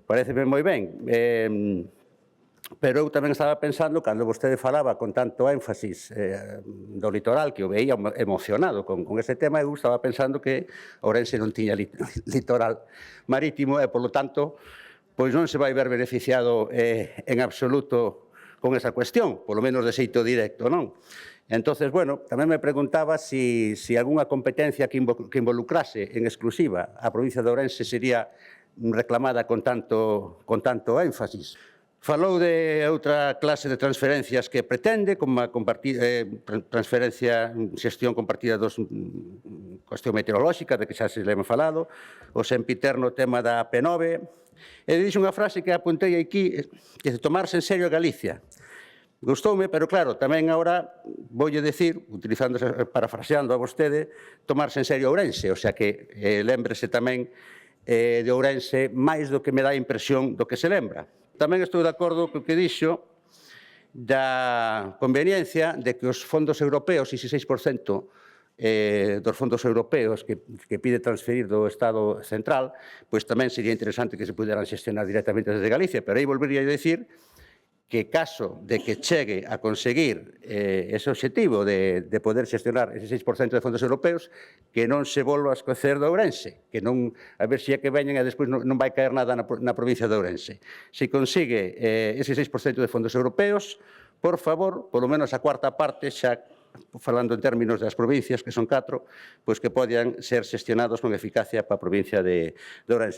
Pareceme moi ben. Pero eu tamén estaba pensando, cando vostede falaba con tanto énfasis do litoral, que o veía emocionado con ese tema, eu estaba pensando que Ourense non tiña litoral marítimo e, polo tanto, pois non se vai ver beneficiado en absoluto con esa cuestión, polo menos de xeito directo, non? Entonces, bueno, tamén me preguntaba si algunha competencia que involucrase en exclusiva a provincia de Ourense sería reclamada con tanto énfasis. Falou de outra clase de transferencias que pretende, como a transferencia, xestión compartida dos cuestión meteorolóxica, de que xa se le hemos falado, o sempiterno tema da P9, e dixo unha frase que apuntei aquí, que de tomarse en serio a Galicia. Gustoume, pero claro, tamén agora voulle decir, parafraseando a vostede, tomarse en serio Ourense, o sea que lémbrese tamén de Ourense máis do que me dá a impresión do que se lembra. Tamén estou de acordo co que dixo da conveniencia de que os fondos europeos, 16% dos fondos europeos que pide transferir do Estado central, pois tamén sería interesante que se puderan xestionar directamente desde Galicia, pero aí volvería a decir que caso de que chegue a conseguir ese objetivo de poder xestionar ese 6% de fondos europeos, que non se volva a escocer de Ourense, que non, a ver se é que veñen e despois non vai caer nada na provincia de Ourense. Se consigue ese 6% de fondos europeos, por favor, polo menos a cuarta parte, xa falando en términos das provincias, que son 4, pois que podan ser xestionados con eficacia para a provincia de Ourense.